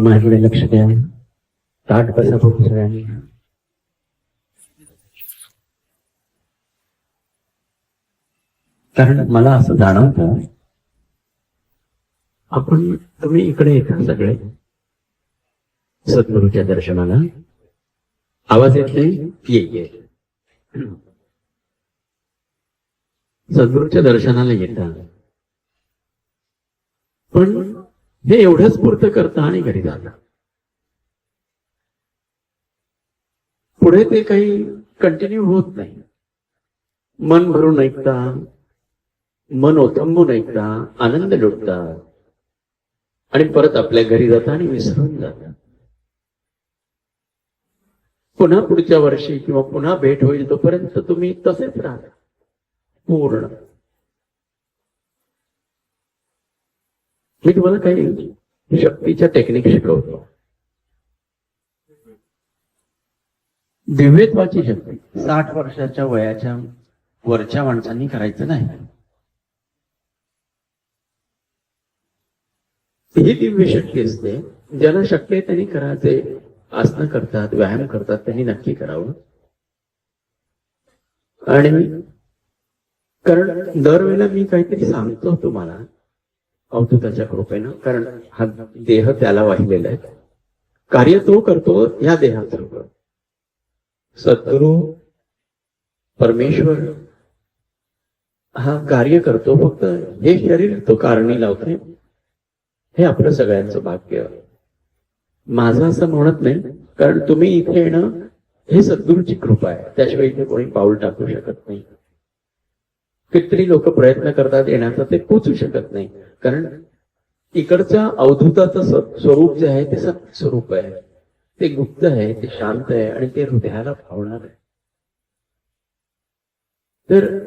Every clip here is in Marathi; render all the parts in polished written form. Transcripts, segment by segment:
माझ्याकडे लक्ष द्या. ताट कसा बघू सगळ्यांनी. कारण मला असं जाणवतं तुम्ही इकडे येता सगळे सद्गुरूच्या दर्शनाला. आवाज येत नाही? ये. सद्गुरूच्या दर्शनाला येता, पण हे एवढंच पुरतं करता आणि घरी जाता. पुढे ते काही कंटिन्यू होत नाही. मन भरून ऐकता, मन ओथंबून ऐकता, आनंद लुटता आणि परत आपल्या घरी जाता आणि विसरून जाता. पुन्हा पुढच्या वर्षी किंवा पुन्हा भेट होईल तोपर्यंत तुम्ही तसेच राहता पूर्ण. मी तुम्हाला काही शक्तीच्या टेक्निक शिकवतो. दिव्यत्वाची शक्ती 60 वर्षाच्या वयाच्या वरच्या माणसांनी करायचं नाही. ही दिव्य शक्ती असते. ज्याला शक्य आहे त्यांनी करायचे. आसनं करतात, व्यायाम करतात, त्यांनी नक्की करावं. आणि कारण दरवेळेला मी काहीतरी सांगतो तुम्हाला अवधूताच्या कृपेनं. कारण हा देह त्याला वाहिलेला आहे. कार्य तो करतो या देहाचं. सद्गुरु परमेश्वर हा कार्य करतो. फक्त हे शरीर तो कारणी लावतोय. हे आपलं सगळ्यांचं भाग्य. माझं असं म्हणत नाही, कारण तुम्ही इथे येणं हे सद्गुरूची कृपा आहे. त्याशिवाय इथे कोणी पाऊल टाकू शकत नाही. कितीतरी लोक प्रयत्न करतात येण्याचा, ते पोचू शकत नाही. कारण इकडच्या अवधूताचं स्वरूप जे आहे ते सत्य स्वरूप आहे. ते गुप्त आहे, ते शांत आहे आणि ते हृदयाला भावणार आहे. तर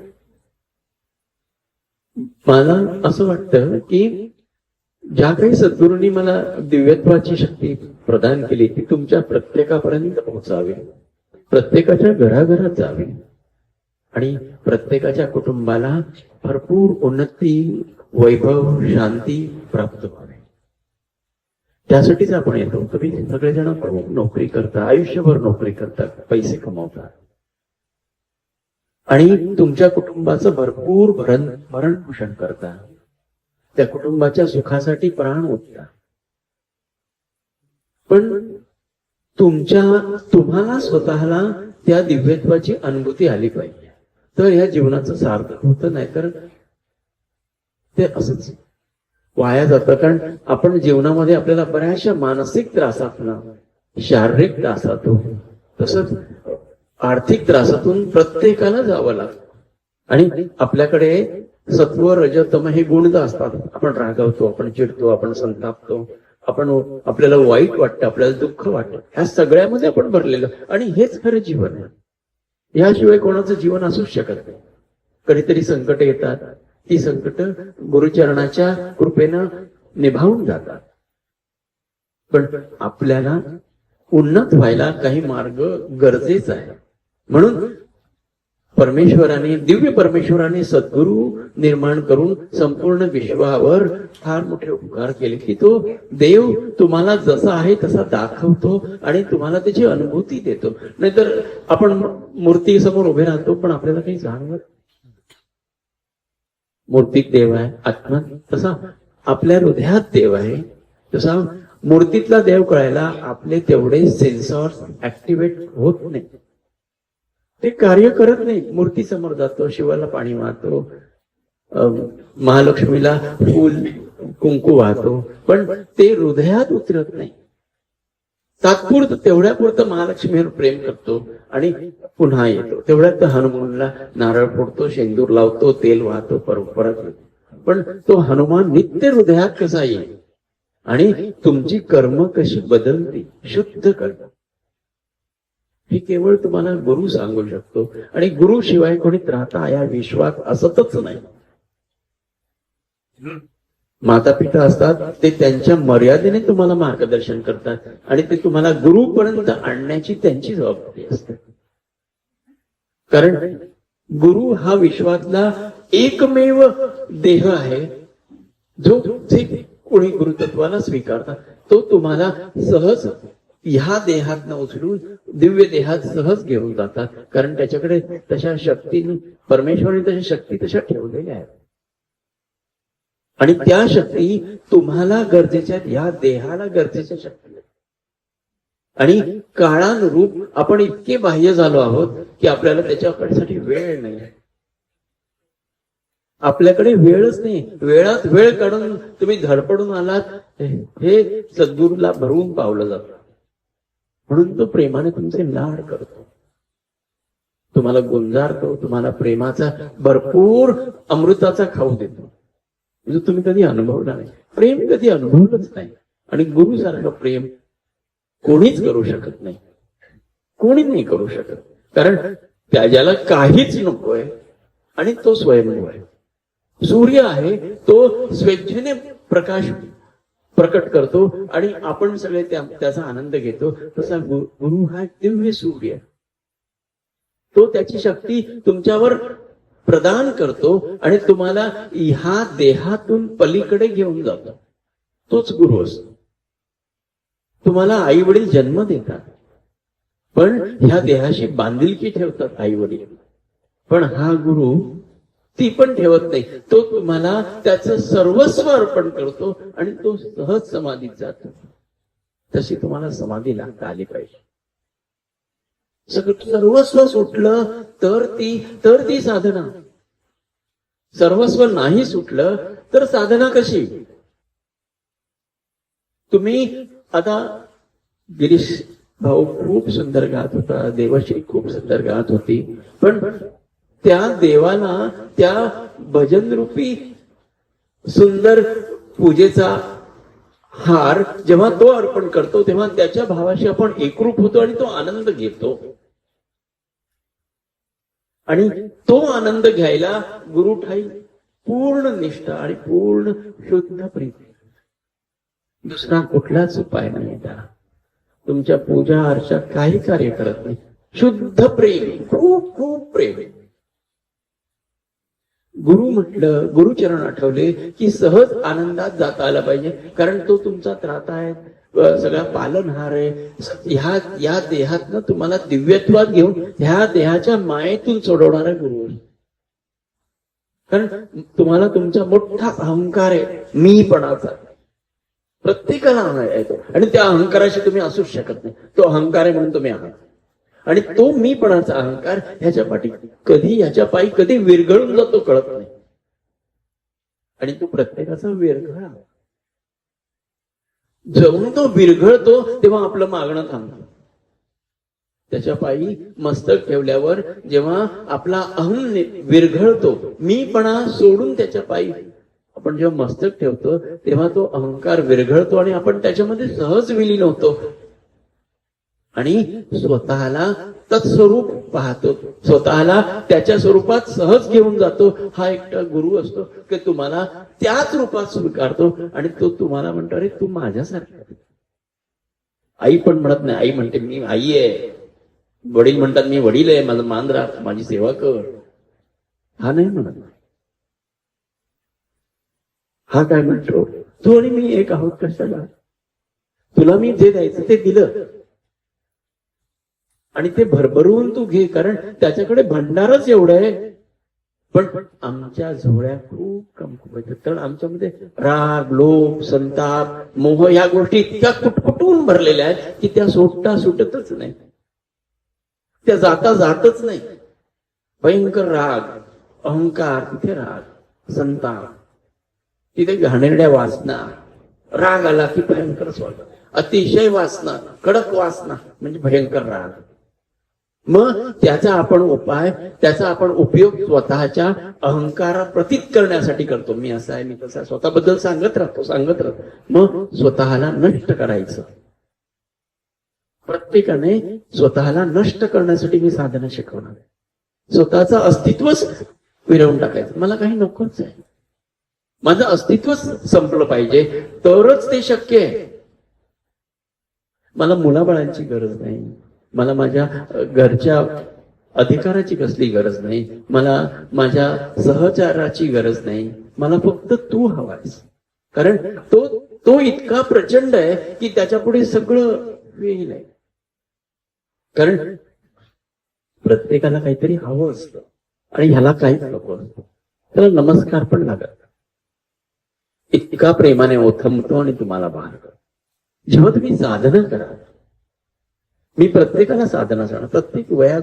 मला असं वाटतं की ज्या काही सद्गुरूंनी मला दिव्यत्वाची शक्ती प्रदान केली ती तुमच्या प्रत्येकापर्यंत पोहोचावी, प्रत्येकाच्या घराघरात जावी आणि प्रत्येकाच्या कुटुंबाला भरपूर उन्नती, वैभव, शांती प्राप्त व्हावी. त्यासाठीच आपण येतो. तुम्ही सगळेजण नोकरी करता, आयुष्यभर नोकरी करता, पैसे कमावता आणि तुमच्या कुटुंबाचं भरपूर भरण पोषण करता. त्या कुटुंबाच्या सुखासाठी प्राण ओतता. पण तुम्हाला स्वतःला त्या दिव्यत्वाची अनुभूती आली पाहिजे, तर ह्या जीवनाचं सार्थक होतं. नाही तर ते असंच वाया जातं. कारण आपण जीवनामध्ये आपल्याला बऱ्याचशा मानसिक त्रासातून, शारीरिक त्रासातून, तसंच आर्थिक त्रासातून प्रत्येकाला जावं लागतं. आणि आपल्याकडे सत्व, रज, तम हे गुण असतात. आपण रागावतो, आपण चिडतो, आपण संतापतो, आपल्याला वाईट वाटतं, आपल्याला दुःख वाटतं. ह्या सगळ्यामध्ये आपण भरलेलं. आणि हेच खरं जीवन आहे. याशिवाय कोणाचं जीवन असूच शकत नाही. कधीतरी संकट येतात. ती संकट गुरुचरणाच्या कृपेनं निभावून जातात. पण आपल्याला उन्नत व्हायला काही मार्ग गरजेचा आहे. म्हणून दिव्य परमेश्वराने सद्गुरू निर्माण करून संपूर्ण विश्वावर फार मोठे उपकार केले की तो देव तुम्हाला जसा आहे तसा दाखवतो आणि तुम्हाला त्याची अनुभूती देतो. नाहीतर आपण मूर्ती समोर उभे राहतो पण आपल्याला काही जाणवत. मूर्तीत देव आहे, आत्मा तसा आपल्या हृदयात देव आहे. तसा मूर्तीतला देव कळायला आपले तेवढे सेन्सॉर्स ऍक्टिव्हेट होत नाही. ते कार्य करत नाही. मूर्ती समोर जातो, शिवाला पाणी वाहतो, महालक्ष्मीला फूल कुंकू वाहतो, पण ते हृदयात उतरत नाही. तात्पुरतं तेवढ्यापुरतं महालक्ष्मीवर प्रेम करतो आणि पुन्हा येतो. तेवढ्यात हनुमानला नारळ फोडतो, शेंदूर लावतो, तेल वाहतो, परत येतो. पण तो हनुमान नित्य हृदयात कसा येईल आणि तुमची कर्म कशी बदलते, शुद्ध करतात, ही केवळ तुम्हाला गुरु सांगू शकतो. आणि गुरु शिवाय कोणी राहता या विश्वात असतच नाही. माता पिता असतात ते त्यांच्या मर्यादेने तुम्हाला मार्गदर्शन करतात आणि ते तुम्हाला गुरुपर्यंत आणण्याची त्यांची जबाबदारी असते. कारण गुरु हा विश्वातला एकमेव देह आहे जो जे कोणी गुरुतत्वाला स्वीकारतात. तो तुम्हाला सहज ह्या देहातनं उचलून दिव्य देहात सहज घेऊन जातात. कारण त्याच्याकडे तशा शक्तीने, परमेश्वराने तशा शक्ती तशा ठेवलेल्या आहेत. आणि त्या शक्ती तुम्हाला गरजेच्या आहेत, ह्या देहाला गरजेच्या शक्ती आहेत. आणि काळानुरूप आपण इतके बाह्य झालो आहोत की आपल्याला त्याच्याकडे वेळ नाही. आपल्याकडे वेळच नाही. वेळात वेळ काढून तुम्ही धडपडून आलात हे सद्गुरूला भरवून पावलं जातं. म्हणून तो प्रेमाने तुमचे लाड करतो, तुम्हाला गुंजारतो, तुम्हाला प्रेमाचा भरपूर अमृताचा खाऊ देतो. म्हणजे तुम्ही कधी अनुभवला नाही, प्रेम कधी अनुभवलंच नाही. आणि गुरुसारखं प्रेम कोणीच करू शकत नाही, कोणीच नाही करू शकत. कारण त्याच्याला काहीच नकोय आणि तो स्वयंभू आहे. सूर्य आहे, तो स्वेच्छेने प्रकाश प्रकट करतो आणि आपण सगळे त्याचा आनंद घेतो. तसा गुरु हा दिव्य सूर्य, तो त्याची शक्ती तुमच्यावर प्रदान करतो आणि तुम्हाला ह्या देहातून पलीकडे घेऊन जातो. तोच गुरु असतो. तुम्हाला आई वडील जन्म देतात, पण ह्या देहाशी बांधिलकी ठेवतात आई वडील. पण हा गुरु ती पण ठेवत नाही. तो तुम्हाला त्याचं सर्वस्व अर्पण करतो आणि तो सहज समाधीत जातो. तशी तुम्हाला समाधी लागता आली पाहिजे. सगळं सर्वस्व सुटलं तर ती साधना. सर्वस्व नाही सुटलं तर साधना कशी? तुम्ही आता गिरीश भाऊ खूप सुंदर गात होता, देवश्री खूप सुंदर गात होती, पण त्या देवाला त्या भजनरूपी सुंदर पूजेचा हार जेव्हा तो अर्पण करतो तेव्हा त्याच्या भावाशी आपण एकरूप होतो आणि तो आनंद घेतो. आणि तो आनंद घ्यायला गुरुठाई पूर्ण निष्ठा आणि पूर्ण शुद्ध प्रेम, दुसरा कुठलाच उपाय नाही त्याला. तुमच्या पूजा अर्चा काही कार्य करत नाही. शुद्ध प्रेम, खूप खूप प्रेम. गुरु म्हटलं, गुरुचरण आठवले की सहज आनंदात जाता आला पाहिजे. कारण तो तुमचा त्राता आहे, सगळा पालनहार आहे. या देहातनं तुम्हाला दिव्यत्वात घेऊन ह्या देहाच्या मायेतून सोडवणारा गुरु. कारण तुम्हाला तुमचा मोठा अहंकार आहे, मीपणाचा. प्रत्येकाला आहे आणि त्या अहंकाराशी तुम्ही असूच शकत नाही. तो अहंकार आहे म्हणून तुम्ही आहात. आणि तो मीपणाचा अहंकार ह्याच्या पायी कधी विरघळून जातो कळत नाही. आणि तो प्रत्येकाचा विरघळा. जेव्हा तो विरघळतो तेव्हा आपलं मागणं थांबतं. त्याच्या पायी मस्तक ठेवल्यावर जेव्हा आपला अहम विरघळतो, मीपणा सोडून त्याच्या पायी आपण जेव्हा मस्तक ठेवतो तेव्हा तो अहंकार विरघळतो आणि आपण त्याच्यामध्ये सहज विलीन होतो आणि स्वतःला तत्स्वरूप पाहतो, स्वतःला त्याच्या स्वरूपात सहज घेऊन जातो. हा एकटा गुरु असतो की तुम्हाला त्याच रूपात स्वीकारतो आणि तो तुम्हाला म्हणतो, अरे तू माझ्यासारखा. आई पण म्हणत नाही, आई म्हणते मी आई आहे. वडील म्हणतात मी वडील आहे, माझा मान राख, माझी सेवा कर. हा नाही म्हणत. हा काय म्हणतो, तू आणि मी एक आहोत कशाला? तुला मी जे द्यायचं ते दिलं आणि ते भरभरून तू घे, कारण त्याच्याकडे भंडारच एवढं आहे. पण आमच्या झोळ्या खूप कमकुवत आहेत. कारण आमच्यामध्ये राग, लोभ, संताप, मोह या गोष्टी इतक्या कुटकुटून भरलेल्या आहेत की त्या सुटतच नाही, त्या जातच नाही. भयंकर राग, अहंकार, तिथे राग, संताप, तिथे घाणेरड्या वासना. राग आला की भयंकर स्वागत, अतिशय वासना, कडक वासना म्हणजे भयंकर राग. मग त्याचा आपण उपयोग स्वतःच्या अहंकारा प्रतीत करण्यासाठी करतो. मी असा आहे, मी तसा, स्वतःबद्दल सांगत राहतो. मग स्वतःला नष्ट करायचं. प्रत्येकाने स्वतःला नष्ट करण्यासाठी मी साधना शिकवणार आहे. स्वतःचं अस्तित्वच विरवून टाकायचं. मला काही नकोच आहे, माझं अस्तित्वच संपलं पाहिजे, तरच ते शक्य आहे. मला मुलाबाळांची गरज नाही, मला माझ्या घरच्या अधिकाराची कसली गरज नाही, मला माझ्या सहचाराची गरज नाही. मला फक्त तू हवायस. कारण तो तो इतका प्रचंड आहे की त्याच्या पुढे सगळं वेळ आहे. कारण प्रत्येकाला काहीतरी हवं असतं आणि ह्याला काहीच नको असतं. त्याला नमस्कार पण लागत, इतका प्रेमाने ओथंबतो आणि तुम्हाला बाहेर करतो. जेव्हा तुम्ही साधना करा, मी प्रत्येकाला साधना सांगतो, प्रत्येक वया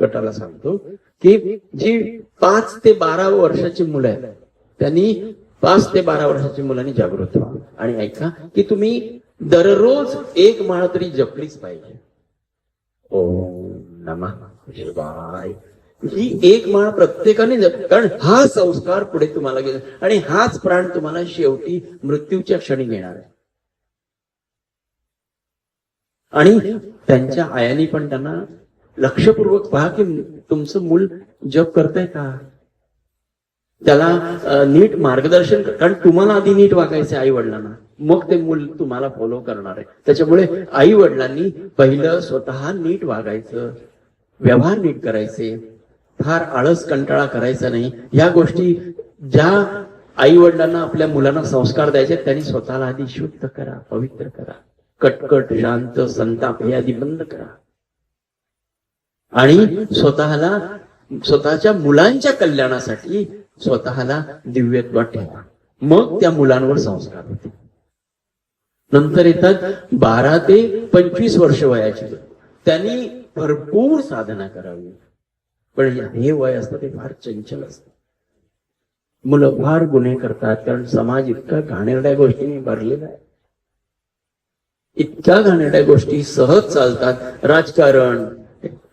गटाला सांगतो की जी 5 ते 12 वर्षाची मुलं आहेत त्यांनी 5 ते 12 वर्षाच्या मुलांनी जागृत व्हा आणि ऐका की तुम्ही दररोज एक माळ तरी जपलीच पाहिजे. ओम नमः शिवाय ही एक माळ प्रत्येकाने कारण हा संस्कार पुढे तुम्हाला गेला आणि हाच प्राण तुम्हाला शेवटी मृत्यूच्या क्षणी घेणार आहे. आणि त्यांच्या आयानी पण त्यांना लक्षपूर्वक पहा की तुमचं मूल जप करतंय का, त्याला नीट मार्गदर्शन, कारण तुम्हाला आधी नीट वागायचं आई वडिलांना, मग ते मूल तुम्हाला फॉलो करणार आहे. त्याच्यामुळे आई वडिलांनी पहिलं स्वतः नीट वागायचं, व्यवहार नीट करायचे, फार आळस कंटाळा करायचा नाही. या गोष्टी ज्या आई वडिलांना आपल्या मुलांना संस्कार द्यायचे त्यांनी स्वतःला आधी शुद्ध करा, पवित्र करा. कटकट, शांत, संताप हे आधी बंद करा आणि स्वतःच्या मुलांच्या कल्याणासाठी स्वतःला दिव्यत्वात ठेवा. मग त्या मुलांवर संस्कार होते. नंतर येतात 12 ते 25 वर्ष वयाची, त्यांनी भरपूर साधना करावी. पण हे वय असतं ते फार चंचल असतं. मुलं फार गुन्हे करतात कारण समाज इतका घाणेरड्या गोष्टींनी भरलेला आहे, इतक्या घाणेरड्या गोष्टी सहज चालतात.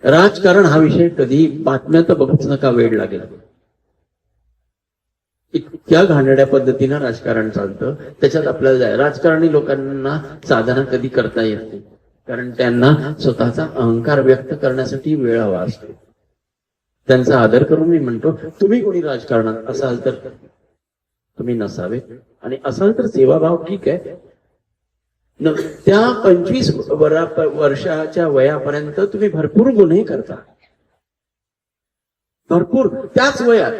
राजकारण हा विषय कधी बातम्या तर बघूच नका, वेळ लागेल. इतक्या घाणेरड्या पद्धतीनं राजकारण चालतं. त्याच्यात आपल्याला राजकारणी लोकांना साधना कधी करता येत नाही कारण त्यांना स्वतःचा अहंकार व्यक्त करण्यासाठी वेळ हवा असतो. त्यांचा आदर करून मी म्हणतो, तुम्ही कोणी राजकारणात असाल तर तुम्ही नसावे, आणि असाल तर सेवाभाव ठीक आहे. त्या 25 वर्षाच्या वयापर्यंत तुम्ही भरपूर गुन्हे करता, भरपूर. त्याच वयात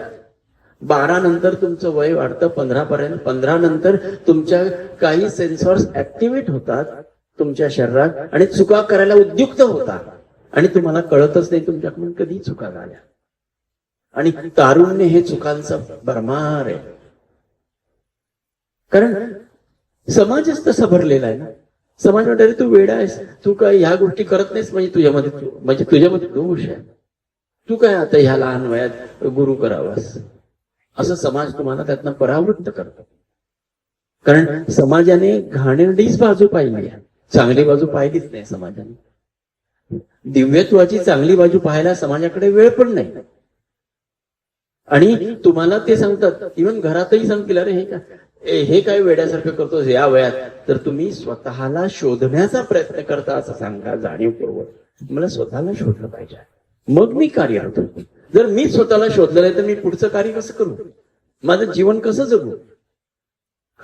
12 नंतर तुमचं वय वाढतं 15 पर्यंत. 15 नंतर तुमच्या काही सेन्सॉर्स ऍक्टिव्हेट होतात तुमच्या शरीरात आणि चुका करायला उद्युक्त होतात आणि तुम्हाला कळतच नाही तुमच्याकडून कधी चुका झाल्या. आणि तारुण्य हे चुकांचं भरमार आहे कारण समाजच तसा भरलेला आहे ना. समाज म्हणतो तू वेडा आहेस, तू काय ह्या गोष्टी करत नाहीस म्हणजे तुझ्यामध्ये दोष आहे, तू काय आता ह्या लहान वयात गुरु करावास, असं समाज तुम्हाला त्यातनं परावृत्त करतो. कारण समाजाने घाणेरडीच बाजू पाहिली आहे, चांगली बाजू पाहिलीच नाही समाजाने. दिव्यत्वाची चांगली बाजू पाहायला समाजाकडे वेळ पण नाही. आणि तुम्हाला ते सांगतात, इव्हन घरातही सांगतील, अरे हे काय वेड्यासारखं करतोस या वयात, तर तुम्ही स्वतःला शोधण्याचा प्रयत्न करता असं सांगा जाणीवपूर्वक. मला स्वतःला शोधलं पाहिजे, मग मी कार्य करतो. जर मी स्वतःला शोधलं नाही तर मी पुढचं कार्य कसं करू, माझं जीवन कसं जगू.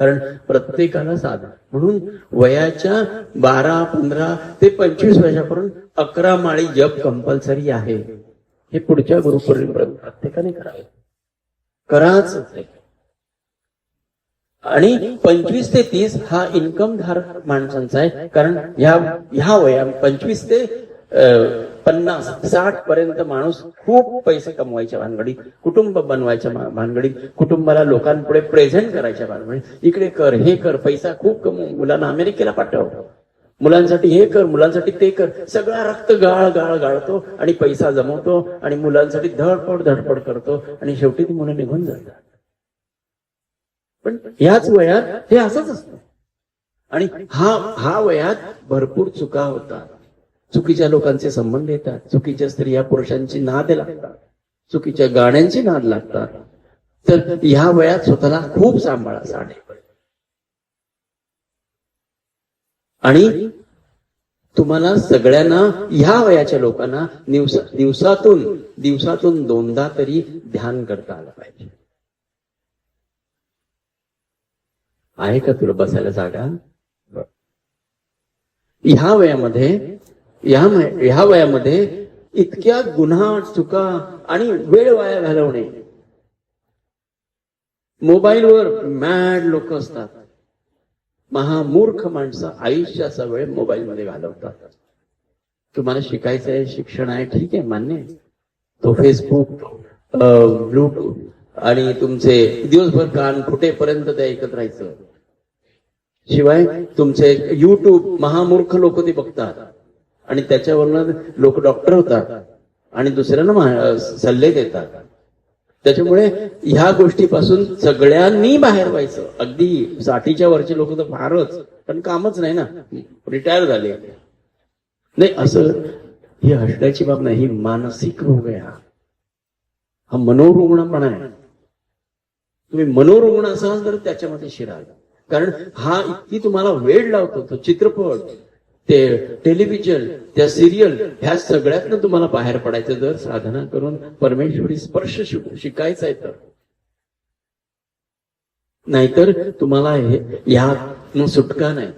कारण प्रत्येकाला साधा, म्हणून वयाच्या 12, 15 ते 25 वर्षापर्यंत 11 माळी जप कंपल्सरी आहे. हे पुढच्या गुरुपौर्णिमेपर्यंत प्रत्येकाने करावे, कराच. आणि 25 ते 30 हा इन्कमधार माणसांचा आहे. कारण ह्या वया 25 ते 50, 60 पर्यंत माणूस खूप पैसे कमवायच्या भानगडीत, कुटुंब बनवायच्या भानगडीत, कुटुंबाला लोकांपुढे प्रेझेंट करायच्या भानगडीत, इकडे कर, हे कर, पैसा खूप कमव, मुलांना अमेरिकेला पाठव, मुलांसाठी हे कर, मुलांसाठी ते कर, सगळा रक्त गाळतो आणि पैसा जमवतो आणि मुलांसाठी धडपड करतो आणि शेवटी ती मुलं निघून जातात. पण याच वयात हे असंच असतं. आणि हा वयात भरपूर चुका होतात, चुकीच्या लोकांचे संबंध येतात, चुकीच्या स्त्रिया पुरुषांची नाद लागतात, चुकीच्या गाण्यांची नाद लागतात. तर ह्या वयात स्वतःला खूप सांभाळा. आणि तुम्हाला सगळ्यांना ह्या वयाच्या लोकांना दिवसातून 2दा तरी ध्यान करता आलं पाहिजे. आहे का तुला बसायला जागा? ह्या वयामध्ये इतक्या गुन्हा, चुका आणि वेळ वाया घालवणे, मोबाईलवर मॅड लोक असतात, महामूर्ख माणसं आयुष्याचा वेळ मोबाईलमध्ये घालवतात. तुम्हाला शिकायचं आहे, शिक्षण आहे, ठीक आहे, मान्य आहे. तो फेसबुक, ब्लूटूथ आणि तुमचे दिवसभर कान फुटेपर्यंत ते ऐकत राहायचं. शिवाय तुमचे युट्यूब, महामूर्ख लोक ते बघतात आणि त्याच्यावरनं लोक डॉक्टर होतात आणि दुसऱ्यांना सल्ले देतात. त्याच्यामुळे ह्या गोष्टीपासून सगळ्यांनी बाहेर व्हायचं. अगदी 60च्या वरचे लोक तर फारच, पण कामच नाही ना, रिटायर झाले. नाही, असं ही हसण्याची बाब नाही, ही मानसिक रोग आहे. हा मनोरुग्णपणा आहे. तुम्ही मनोरुग्ण असाल तर त्याच्यामध्ये शिराल. कारण हा इतकी तुम्हाला वेळ लावतो. तो चित्रपट, ते टेलिव्हिजन, त्या सिरियल, ह्या सगळ्यातनं तुम्हाला बाहेर पडायचं जर साधना करून परमेश्वरी स्पर्श शिकायचा आहे तर. नाहीतर तुम्हाला ह्या सुटका नाही,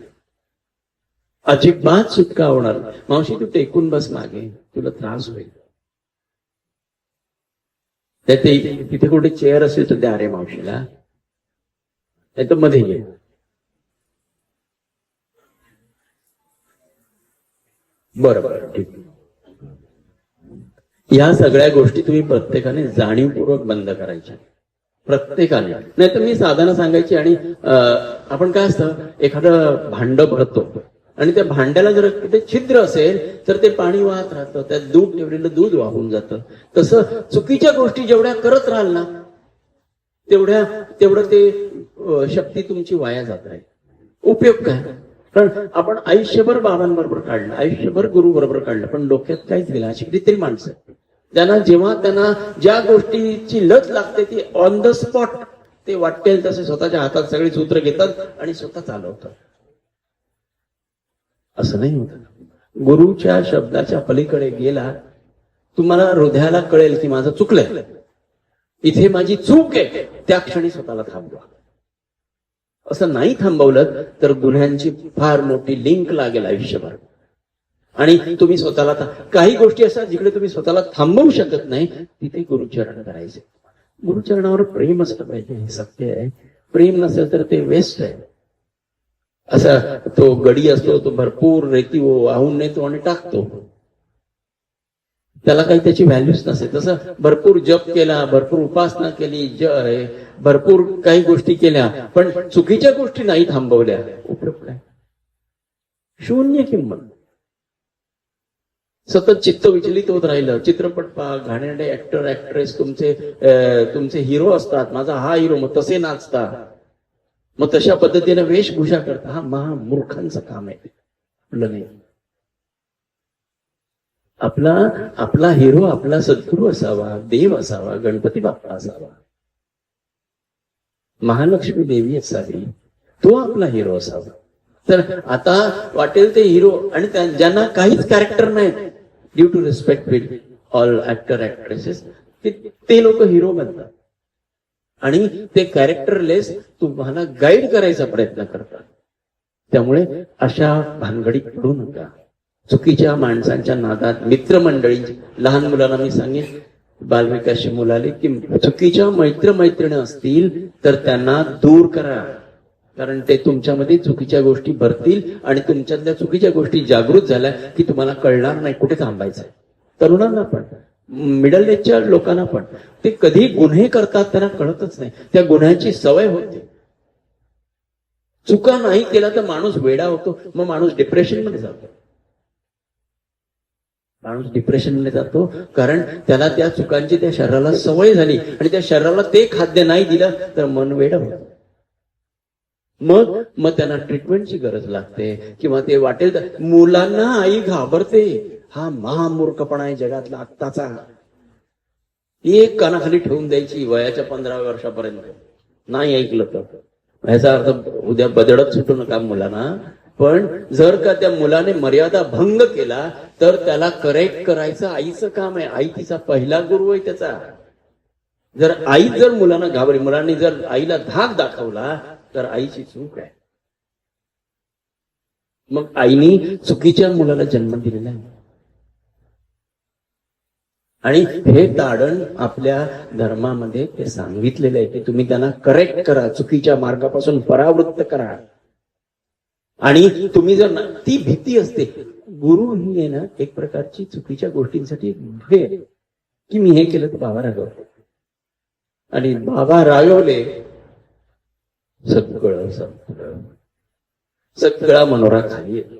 अजिबात सुटका होणार. मावशी तू टेकून बस मागे, तुला त्रास होईल. तिथे कुठे चेअर असेल तर द्या रे मावशीला, नाही तर मध्ये ये. बरोबर, ठीक. या सगळ्या गोष्टी तुम्ही प्रत्येकाने जाणीवपूर्वक बंद करायच्या, प्रत्येकाने. नाही तर मी साधारण सांगायची. आणि आपण काय असतं, एखादं भांड भरतो आणि त्या भांड्याला जर ते छिद्र असेल तर ते पाणी वाहत राहतं, त्यात दूध ठेवलेलं दूध वाहून जातं. तसं चुकीच्या गोष्टी जेवढ्या करत राहाल ना तेवढं ते शक्ती तुमची वाया जात आहे. उपयोग काय? कारण आपण आयुष्यभर बाबांबरोबर काढलं, आयुष्यभर गुरु बरोबर काढलं, पण डोक्यात काहीच गेलं. अशी कितीतरी माणसं जेव्हा त्यांना ज्या गोष्टीची लत लागते ती ऑन द स्पॉट ते वाटेल तसे स्वतःच्या हातात सगळी सूत्र घेतात आणि स्वतः चालवतात. असं नाही होत. गुरुच्या शब्दाच्या पलीकडे गेला, तुम्हाला हृदयाला कळेल की माझं चुकलंय, इथे माझी चूक आहे, त्या क्षणी स्वतःला थांबवा. असं नाही थांबवलं तर गुन्ह्यांची फार मोठी लिंक लागेल आयुष्यभर. आणि तुम्ही स्वतःला काही गोष्टी असतात जिकडे तुम्ही स्वतःला थांबवू शकत नाही, तिथे गुरुचरण करायचे. गुरुचरणावर प्रेम असलं पाहिजे, हे सत्य आहे. प्रेम नसेल तर ते वेस्ट आहे. असा तो गडी असतो, तो भरपूर रेती वाहून नेतो आणि टाकतो, त्याला काही त्याची व्हॅल्यूच नसते. तसं भरपूर जप केला, भरपूर उपासना केली, भरपूर काही गोष्टी केल्या, पण चुकीच्या गोष्टी नाही थांबवल्या, उपयोग काय? शून्य किंमत. सतत चित्त विचलित होत राहिलं. चित्रपट पहा, घाणेरडे ऍक्टर ऍक्ट्रेस तुमचे हिरो असतात. माझा हा हिरो, मग तसे नाचता, मग तशा पद्धतीने वेशभूषा करता. हा महामूर्खांचं काम आहे. आपलं नाही. आपला हिरो आपला सद्गुरू असावा, देव असावा, गणपती बाप्पा असावा, महालक्ष्मी देवी असावी, तो आपला हिरो असावा. तर आता वाटेल ते हिरो, आणि ज्यांना काहीच कॅरेक्टर नाही, due to respect with all actor actresses, ते लोक हिरो बनतात आणि ते कॅरेक्टरलेस तुम्हाला गाईड करायचा प्रयत्न करतात. त्यामुळे अशा भानगडीत पडू नका. चुकीच्या माणसांच्या नादात मित्रमंडळी, लहान मुलांना मी सांगेन, बालविकासची मुलाले की चुकीच्या मैत्रिणी असतील तर त्यांना दूर करा. कारण ते तुमच्यामध्ये चुकीच्या गोष्टी भरतील आणि तुमच्यातल्या चुकीच्या गोष्टी जागृत झाल्या की तुम्हाला कळणार नाही कुठे थांबायचं. तरुणांना पण, मिडल एजच्या लोकांना पण, ते कधी गुन्हे करतात त्यांना कळतच नाही. त्या गुन्ह्याची सवय होते. चुका नाही केला तर माणूस वेडा होतो, मग माणूस डिप्रेशनमध्ये जातो. कारण त्याला त्या चुकांची त्या शरीराला सवय झाली आणि त्या शरीराला ते खाद्य नाही दिलं तर मन वेडा होतं. मग त्यांना ट्रीटमेंटची गरज लागते किंवा ते वाटेल तर. मुलांना आई घाबरते. हा महामूर्खपणा आहे जगातला आत्ताचा. एक कानाखाली ठेवून द्यायची वयाच्या 15व्या वर्षापर्यंत, नाही ऐकलं तर. ह्याचा अर्थ उद्या बदडत सुटू नका मुलांना, पण जर का त्या मुलाने मर्यादा भंग केला तर त्याला करेक्ट करायचं आईचं काम आहे. आई तिचा पहिला गुरु आहे त्याचा. जर आई जर मुलांना घाबरली, मुलांनी जर आईला धाक दाखवला तर आईची चूक आहे. मग आईनी चुकीच्या मुलाला जन्म दिलेला आहे. आणि हे ताडण आपल्या धर्मामध्ये ते सांगितलेलं आहे की तुम्ही त्यांना करेक्ट करा, चुकीच्या मार्गापासून परावृत्त करा. आणि तुम्ही जर ती भीती असते. गुरु ही आहे ना एक प्रकारची चुकीच्या गोष्टींसाठी भय आहे. की मी हे केलं तर बाबा रागवले, आणि बाबा रागवले सगळा मनोरा खाली येतो.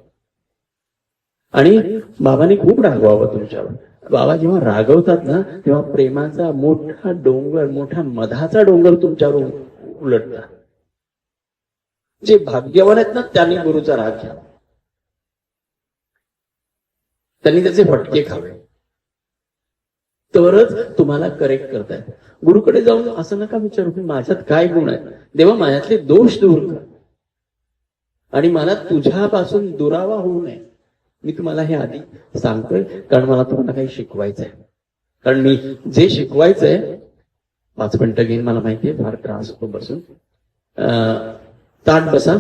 आणि बाबाने खूप रागवावं तुमच्यावर. बाबा जेव्हा रागवतात ना तेव्हा प्रेमाचा मोठा डोंगर, मोठा मधाचा डोंगर तुमच्यावर उलटतात. जे भाग्यवान आहेत ना त्यांनी गुरुचा राग घ्यावा, त्यांनी त्याचे फटके खावे, तरच तुम्हाला करेक्ट करतायत. गुरुकडे जाऊन असं नका विचारू की माझ्यात काय गुण आहे, देवा माझ्यातले दोष दूर कर आणि मला तुझ्यापासून दुरावा होऊ नये. मी तुम्हाला हे आधी सांगतोय कारण मला तुम्हाला काही शिकवायचंय. कारण मी जे शिकवायचंय 5 मिनिटं घेईन मला माहितीये, फार त्रास होतो बसून. ताट बसा.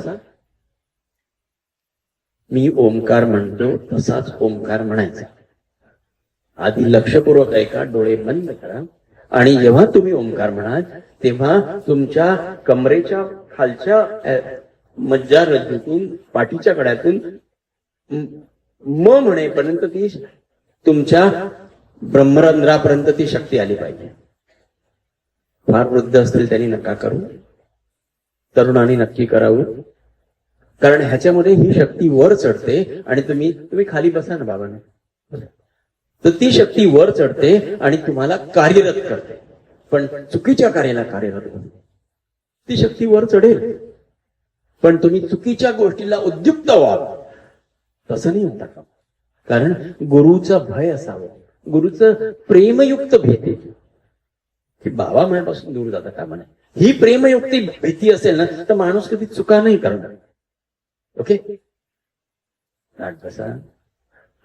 मी ओंकार म्हणतो तसाच ओंकार म्हणायचा. आधी लक्षपूर्वक ऐका, डोळे बंद करा आणि जेव्हा तुम्ही ओंकार म्हणाल तेव्हा तुमच्या कमरेच्या खालच्या मज्जारज्जूतून, पाठीच्या कड्यातून म म्हणेपर्यंत ती तुमच्या ब्रह्मरंध्रापर्यंत ती शक्ती आली पाहिजे. फार वृद्ध असतील त्यांनी नका करू, तरुणांनी नक्की करावं. कारण ह्याच्यामध्ये ही शक्ती वर चढते आणि तुम्ही खाली बसा ना बाबांना, तर ती शक्ती वर चढते आणि तुम्हाला कार्यरत करते. पण चुकीच्या कार्याला कार्यरत करते. ती शक्ती वर चढेल पण तुम्ही चुकीच्या गोष्टीला उद्युक्त व्हाल तसं नाही होता का. कारण गुरुचं भय असावं, गुरुचं प्रेमयुक्त भीती की बाबा माझ्यापासून दूर जाता का म्हणे. ही प्रेमयुक्ती भीती असेल ना तर माणूस कधी चुका नाही करणार. ओके, बसा.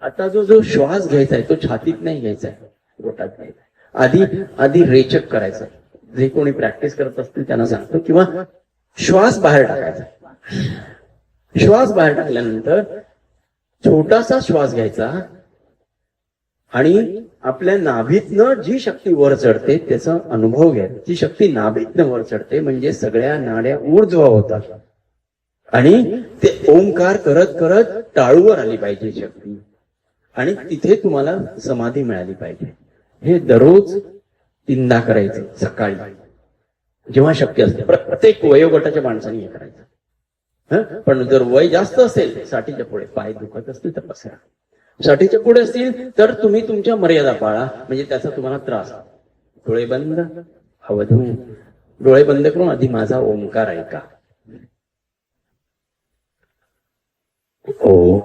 आता जो श्वास घ्यायचा आहे तो छातीत नाही घ्यायचा आहे, पोटात घ्यायचा. आधी रेचक करायचं. जे कोणी प्रॅक्टिस करत असतील त्यांना सांगतो. किंवा श्वास बाहेर टाकायचा. श्वास बाहेर टाकल्यानंतर छोटासा श्वास घ्यायचा आणि आपल्या नाभीतनं जी शक्ती वर चढते त्याचा अनुभव घ्यायचा. ती शक्ती नाभीतनं वर चढते म्हणजे सगळ्या नाड्या ऊर्ध्व होतात आणि ते ओंकार करत करत टाळूवर आली पाहिजे शक्ती आणि तिथे तुम्हाला समाधी मिळाली पाहिजे. हे दररोज 3दा करायचं सकाळी जेव्हा शक्य असते. प्रत्येक वयोगटाच्या माणसाने हे करायचं. पण जर वय जास्त असेल, 60च्या पुढे, पाय दुखत असतील तर बसा. 60च्या पुढे असतील तर तुम्ही तुमच्या मर्यादा पाळा, म्हणजे त्याचा तुम्हाला त्रास. डोळे बंद, अवधू डोळे बंद करून आधी माझा ओंकार ऐका. ओ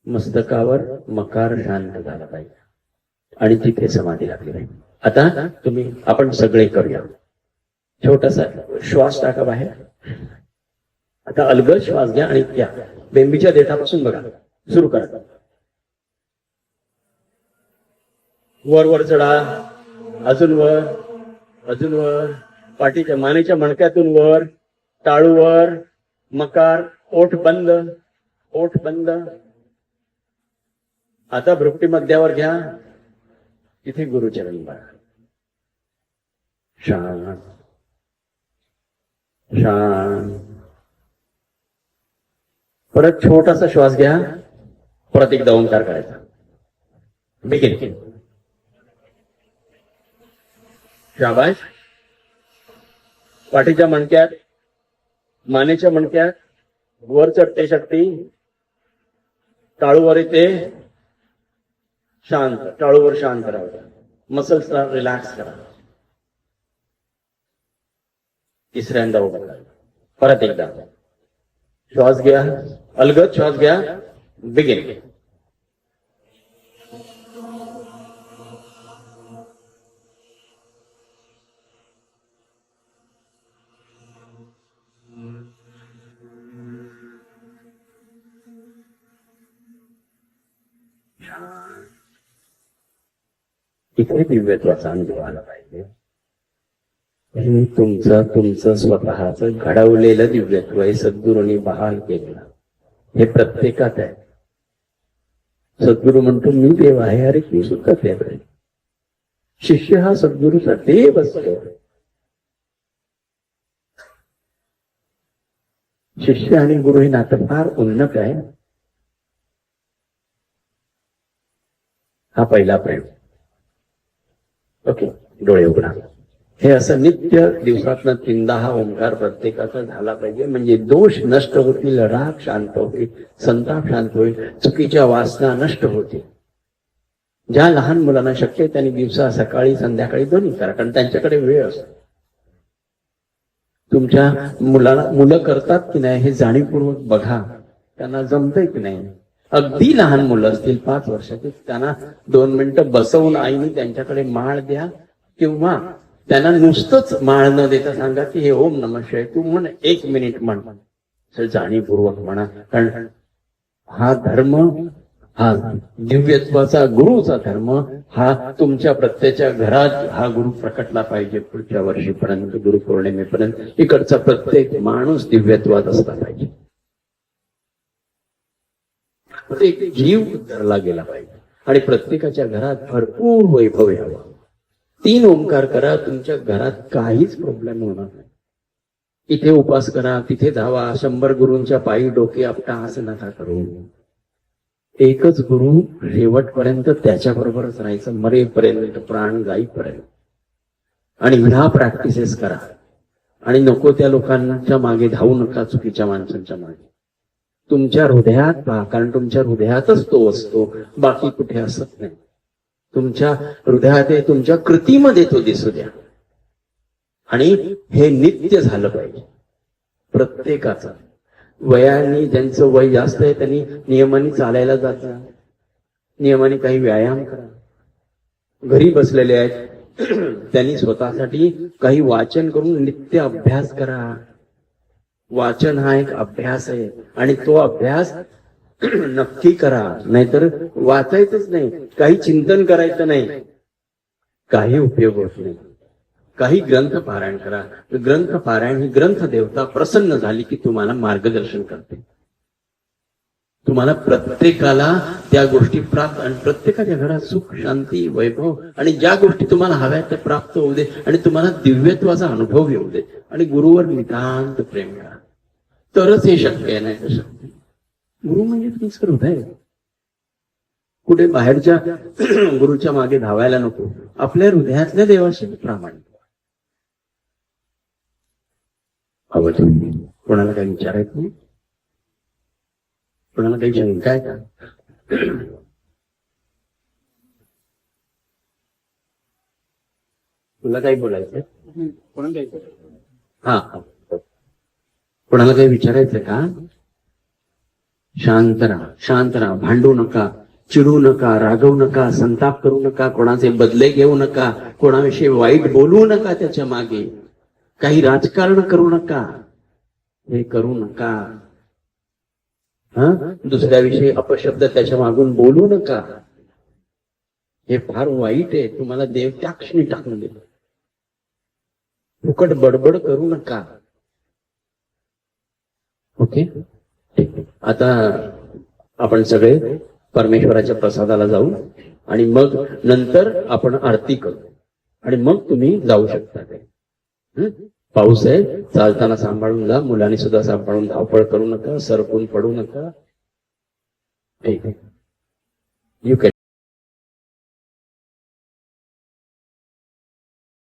मस्तकावर मकार शांत झाला पाहिजे आणि तिथे समाधी लागली पाहिजे. आता आपण सगळे करूया. छोटासा श्वास टाका बाहेर. आता अलगद श्वास घ्या आणि घ्या. बेंबीच्या देठापासून बघा, सुरू करा. वर वर चढा, अजून वर, अजून वर, पाठीच्या मानेच्या मणक्यातून वर, टाळूवर, मकार, ओठ बंद, ओठ बंद. आता भ्रुकुटी मध्यावर घ्या, तिथे गुरुचरण बघा. शांत शांत. परत छोटासा श्वास घ्या, परत एकदा ओंकार करायचा. बिगिन. शाबाश. पाठीच्या मणक्यात, मानेच्या मणक्यात वर चढते शक्ती, टाळूवर येते, शांत. टाळूवर शांत राहा, मसल्सला रिलॅक्स करा. तिसऱ्यांदा उभं करा. परत एकदा श्वास घ्या, अलगद श्वास घ्या. बिगिन. इथे दिव्यत्वाचा अनुभव आला पाहिजे. तुमचं स्वतःच घडवलेलं दिव्यत्व आहे, सद्गुरूंनी बहाल केलेलं. हे प्रत्येकात आहे. सद्गुरू म्हणतो मी देव आहे, अरे तू सुद्धा देव आहे. शिष्य हा सद्गुरूचा देव असतो. शिष्य आणि गुरु हे नातं फार उन्नत आहे. हा पहिला प्रेम. ओके, डोळे उघडा. हे असं नित्य दिवसातनं 3दा हा ओंकार प्रत्येकाचा झाला पाहिजे. म्हणजे दोष नष्ट होतील, राग शांत होईल, संताप शांत होईल, चुकीच्या वासना नष्ट होतील. ज्या लहान मुलांना शक्य आहे त्यांनी दिवसा सकाळी संध्याकाळी दोन्ही करा, कारण त्यांच्याकडे वेळ असतो. तुमच्या मुलं करतात की नाही हे जाणीवपूर्वक बघा, त्यांना जमतंय की नाही. अगदी लहान मुलं असतील 5 वर्षाची, त्यांना 2 मिनिटं बसवून आईने त्यांच्याकडे माळ द्या, किंवा त्यांना नुसतंच माळ न देता सांगा की हे ओम नमः शिवाय तू म्हण, 1 मिनिट म्हण. जाणीवपूर्वक म्हणा, कारण हा धर्म, हा दिव्यत्वाचा गुरुचा धर्म, हा तुमच्या प्रत्येच्या घरात हा गुरु प्रकटला पाहिजे. पुढच्या वर्षीपर्यंत, गुरुपौर्णिमेपर्यंत इकडचा प्रत्येक माणूस दिव्यत्वात असला पाहिजे. प्रत्येक जीव धरला गेला पाहिजे आणि प्रत्येकाच्या घरात भरपूर वैभव यावं. 3 ओंकार करा, तुमच्या घरात काहीच प्रॉब्लेम होणार नाही. इथे उपास करा, तिथे धावा, 100 गुरूंच्या पायी डोके आपटा असं नका करू. एकच गुरु, शेवटपर्यंत त्याच्याबरोबरच राहायचं, मरेपर्यंत, प्राण जाईपर्यंत. आणि ह्या प्रॅक्टिसेस करा. आणि नको त्या लोकांच्या मागे धावू नका, चुकीच्या माणसांच्या मागे. तुमच्या हृदयात पहा, कारण तुमच्या हृदयातच तो असतो, बाकी कुठे असत नाही. तुमच्या हृदयात आहे, तुमच्या कृतीमध्ये तो दिसू द्या. आणि हे नित्य झालं पाहिजे प्रत्येकाचं. वयाने ज्यांचं वय जास्त आहे त्यांनी नियमाने चालायला जाता, नियमाने काही व्यायाम करा. घरी बसलेले आहेत त्यांनी स्वतःसाठी काही वाचन करून नित्य अभ्यास करा. वाचन हा एक अभ्यास आहे आणि तो अभ्यास नक्की करा. नाहीतर वाचायचंच नाही, काही चिंतन करायचं नाही, काही उपयोग होत नाही. काही ग्रंथ पारायण करा. ग्रंथ पारायण ही ग्रंथ देवता प्रसन्न झाली की तुम्हाला मार्गदर्शन करते. तुम्हाला प्रत्येकाला त्या गोष्टी प्राप्त, आणि प्रत्येकाच्या घरात सुख, शांती, वैभव आणि ज्या गोष्टी तुम्हाला हव्या त्या प्राप्त होऊ दे आणि तुम्हाला दिव्यत्वाचा अनुभव येऊ दे. आणि गुरुवर नितांत प्रेम करा, तरच हे शक्य आहे. नाही तर शक्य. गुरु म्हणजे तुमचं हृदय. कुठे बाहेरच्या गुरुच्या मागे धावायला नको, आपल्या हृदयातल्या देवाशी प्रामाणिक. कोणाला काही विचारायचं नाही, कोणाला काही शंका आहे का? तुला काही बोलायचं? हा, कोणाला काही विचारायचं का? शांत राहा, शांत राहा. भांडू नका, चिडू नका, रागवू नका, संताप करू नका, कोणाचे बदले घेऊ नका, कोणाविषयी वाईट बोलू नका, त्याच्या मागे काही राजकारण करू नका, हे करू नका. दुसऱ्याविषयी अपशब्द त्याच्या मागून बोलू नका. हे फार वाईट आहे. तुम्हाला देव त्या क्षणी टाकून दिलं. फुकट बडबड करू नका. ओके, ठीक आहे. आता आपण सगळे परमेश्वराच्या प्रसादाला जाऊ आणि मग नंतर आपण आरती करू आणि मग तुम्ही जाऊ शकता. पाऊस आहे, चालताना सांभाळून जा. मुलांनी सुद्धा सांभाळून, धावपळ करू नका, सरकून पडू नका. ठीक आहे. You can